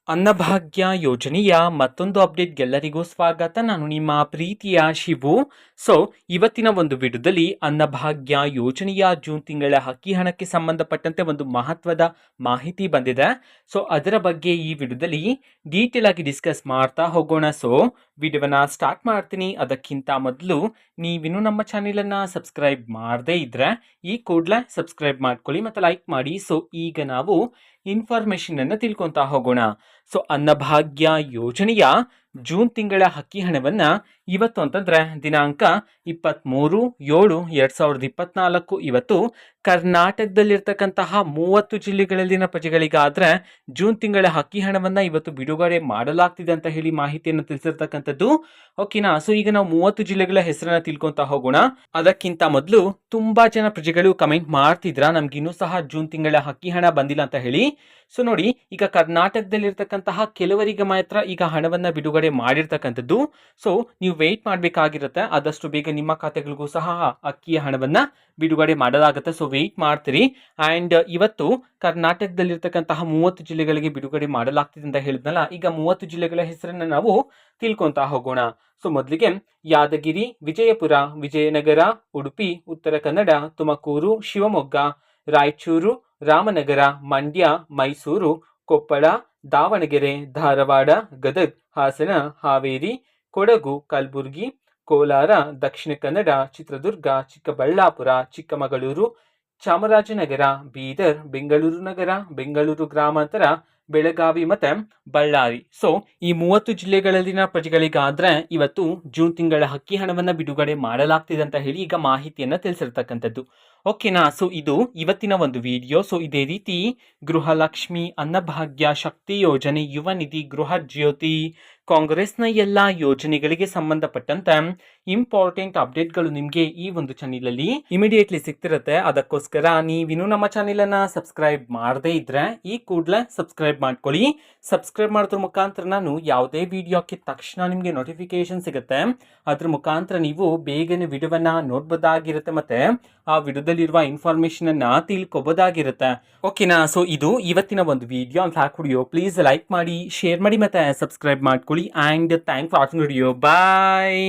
ಅನ್ನಭಾಗ್ಯ ಯೋಜನೆಯ ಮತ್ತೊಂದು ಅಪ್ಡೇಟ್ಗೆಲ್ಲರಿಗೂ ಸ್ವಾಗತ. ನಾನು ನಿಮ್ಮ ಪ್ರೀತಿಯ ಶಿವು. ಇವತ್ತಿನ ಒಂದು ವಿಡಿಯೋದಲ್ಲಿ ಅನ್ನಭಾಗ್ಯ ಯೋಜನೆಯ ಜೂನ್ ತಿಂಗಳ ಅಕ್ಕಿ ಹಣಕ್ಕೆ ಸಂಬಂಧಪಟ್ಟಂತೆ ಒಂದು ಮಹತ್ವದ ಮಾಹಿತಿ ಬಂದಿದೆ. ಅದರ ಬಗ್ಗೆ ಈ ವಿಡಿಯೋದಲ್ಲಿ ಡೀಟೇಲ್ ಆಗಿ ಡಿಸ್ಕಸ್ ಮಾಡ್ತಾ ಹೋಗೋಣ. ವಿಡಿಯೋವನ್ನ ಸ್ಟಾರ್ಟ್ ಮಾಡ್ತೀನಿ. ಅದಕ್ಕಿಂತ ಮೊದಲು ನೀವಿನ್ನೂ ನಮ್ಮ ಚಾನೆಲನ್ನು ಸಬ್ಸ್ಕ್ರೈಬ್ ಮಾಡದೇ ಇದ್ರೆ ಈ ಕೂಡಲೇ ಸಬ್ಸ್ಕ್ರೈಬ್ ಮಾಡ್ಕೊಳ್ಳಿ ಮತ್ತು ಲೈಕ್ ಮಾಡಿ. ಈಗ ನಾವು ಇನ್ಫಾರ್ಮೇಶನ್ ಅನ್ನು ತಿಳ್ಕೊಂತಾ ಹೋಗೋಣ. ಅನ್ನಭಾಗ್ಯ ಯೋಜನೆಯ ಜೂನ್ ತಿಂಗಳ ಅಕ್ಕಿ ಹಣವನ್ನ ಇವತ್ತು ಅಂತಂದ್ರೆ ದಿನಾಂಕ 23/7/2024 ಇವತ್ತು ಕರ್ನಾಟಕದಲ್ಲಿರ್ತಕ್ಕಂತಹ 30 ಜಿಲ್ಲೆಗಳಲ್ಲಿನ ಪ್ರಜೆಗಳಿಗಾದ್ರೆ ಜೂನ್ ತಿಂಗಳ ಅಕ್ಕಿ ಹಣವನ್ನ ಇವತ್ತು ಬಿಡುಗಡೆ ಮಾಡಲಾಗ್ತಿದೆ ಅಂತ ಹೇಳಿ ಮಾಹಿತಿಯನ್ನು ತಿಳಿಸಿರ್ತಕ್ಕಂಥದ್ದು. ಓಕೆನಾ. ಈಗ ನಾವು 30 ಜಿಲ್ಲೆಗಳ ಹೆಸರನ್ನ ತಿಳ್ಕೊಂತ ಹೋಗೋಣ. ಅದಕ್ಕಿಂತ ಮೊದಲು ತುಂಬಾ ಜನ ಪ್ರಜೆಗಳು ಕಮೆಂಟ್ ಮಾಡ್ತಿದ್ರ ನಮ್ಗೆ ಇನ್ನೂ ಸಹ ಜೂನ್ ತಿಂಗಳ ಅಕ್ಕಿ ಹಣ ಬಂದಿಲ್ಲ ಅಂತ ಹೇಳಿ. ನೋಡಿ, ಈಗ ಕರ್ನಾಟಕದಲ್ಲಿರ್ತಕ್ಕಂತಹ ಕೆಲವರಿಗೆ ಮಾತ್ರ ಈಗ ಹಣವನ್ನ ಬಿಡುಗಡೆ ಮಾಡಿರ್ತಕ್ಕಂಥದ್ದು. ನೀವು ವೇಟ್ ಮಾಡಬೇಕಾಗಿರುತ್ತೆ. ಆದಷ್ಟು ಬೇಗ ನಿಮ್ಮ ಖಾತೆಗಳಿಗೂ ಸಹ ಅಕ್ಕಿಯ ಹಣವನ್ನ ಬಿಡುಗಡೆ ಮಾಡಲಾಗುತ್ತೆ. ವೇಟ್ ಮಾಡ್ತೀರಿ. ಅಂಡ್ ಇವತ್ತು ಕರ್ನಾಟಕದಲ್ಲಿರ್ತಕ್ಕಂತಹ 30 ಜಿಲ್ಲೆಗಳಿಗೆ ಬಿಡುಗಡೆ ಮಾಡಲಾಗ್ತಿದೆ ಅಂತ ಹೇಳಿದ್ನಲ್ಲ. ಈಗ 30 ಜಿಲ್ಲೆಗಳ ಹೆಸರನ್ನ ನಾವು ತಿಳ್ಕೊಂತ ಹೋಗೋಣ. ಮೊದಲಿಗೆ ಯಾದಗಿರಿ, ವಿಜಯಪುರ, ವಿಜಯನಗರ, ಉಡುಪಿ, ಉತ್ತರ ಕನ್ನಡ, ತುಮಕೂರು, ಶಿವಮೊಗ್ಗ, ರಾಯಚೂರು, ರಾಮನಗರ, ಮಂಡ್ಯ, ಮೈಸೂರು, ಕೊಪ್ಪಳ, ದಾವಣಗೆರೆ, ಧಾರವಾಡ, ಗದಗ್, ಹಾಸನ, ಹಾವೇರಿ, ಕೊಡಗು, ಕಲಬುರಗಿ, ಕೋಲಾರ, ದಕ್ಷಿಣ ಕನ್ನಡ, ಚಿತ್ರದುರ್ಗ, ಚಿಕ್ಕಬಳ್ಳಾಪುರ, ಚಿಕ್ಕಮಗಳೂರು, ಚಾಮರಾಜನಗರ, ಬೀದರ್, ಬೆಂಗಳೂರು ನಗರ, ಬೆಂಗಳೂರು ಗ್ರಾಮಾಂತರ, ಬೆಳಗಾವಿ ಮತ್ತೆ ಬಳ್ಳಾರಿ. ಈ 30 ಜಿಲ್ಲೆಗಳಲ್ಲಿನ ಪ್ರಜೆಗಳಿಗಾದ್ರೆ ಇವತ್ತು ಜೂನ್ ತಿಂಗಳ ಅಕ್ಕಿ ಹಣವನ್ನ ಬಿಡುಗಡೆ ಮಾಡಲಾಗ್ತಿದೆ ಅಂತ ಹೇಳಿ ಈಗ ಮಾಹಿತಿಯನ್ನ ತಿಳಿಸಿರ್ತಕ್ಕಂಥದ್ದು. ಓಕೆನಾ. ಇದು ಇವತ್ತಿನ ಒಂದು ವಿಡಿಯೋ. ಇದೇ ರೀತಿ ಗೃಹಲಕ್ಷ್ಮಿ, ಅನ್ನಭಾಗ್ಯ, ಶಕ್ತಿ ಯೋಜನೆ, ಯುವ ನಿಧಿ, ಗೃಹ ಜ್ಯೋತಿ, ಕಾಂಗ್ರೆಸ್ನ ಎಲ್ಲ ಯೋಜನೆಗಳಿಗೆ ಸಂಬಂಧಪಟ್ಟಂತೆ ಇಂಪಾರ್ಟೆಂಟ್ ಅಪ್ಡೇಟ್ಗಳು ನಿಮಗೆ ಈ ಒಂದು ಚಾನೆಲ್ ಅಲ್ಲಿ ಇಮಿಡಿಯೇಟ್ಲಿ ಸಿಗ್ತಿರುತ್ತೆ. ಅದಕ್ಕೋಸ್ಕರ ನೀವಿನ್ನೂ ನಮ್ಮ ಚಾನೆಲ್ ಅನ್ನ ಸಬ್ಸ್ಕ್ರೈಬ್ ಮಾಡದೇ ಇದ್ರೆ ಈ ಕೂಡಲೇ ಸಬ್ಸ್ಕ್ರೈಬ್ ಮಾಡ್ಕೊಳ್ಳಿ. ಸಬ್ಸ್ಕ್ರೈಬ್ ಮಾಡೋದ್ರ ಮುಖಾಂತರ ನಾನು ಯಾವುದೇ ವಿಡಿಯೋ ಹಾಕಿದ ತಕ್ಷಣ ನಿಮಗೆ ನೋಟಿಫಿಕೇಶನ್ ಸಿಗುತ್ತೆ. ಅದ್ರ ಮುಖಾಂತರ ನೀವು ಬೇಗನೆ ವಿಡಿಯೋವನ್ನ ನೋಡ್ಬೋದಾಗಿರುತ್ತೆ ಮತ್ತೆ ಆ ವಿಡಿಯೋದಲ್ಲಿರುವ ಇನ್ಫಾರ್ಮೇಶನ್ ಅನ್ನ ತಿಳ್ಕೊಬೋದಾಗಿರುತ್ತೆ. ಓಕೆನಾ. ಇದು ಇವತ್ತಿನ ಒಂದು ವಿಡಿಯೋ. ಪ್ಲೀಸ್ ಲೈಕ್ ಮಾಡಿ, ಶೇರ್ ಮಾಡಿ ಮತ್ತೆ ಸಬ್ಸ್ಕ್ರೈಬ್ ಮಾಡ್ಕೊಳ್ಳಿ. and thanks for watching the video. Bye.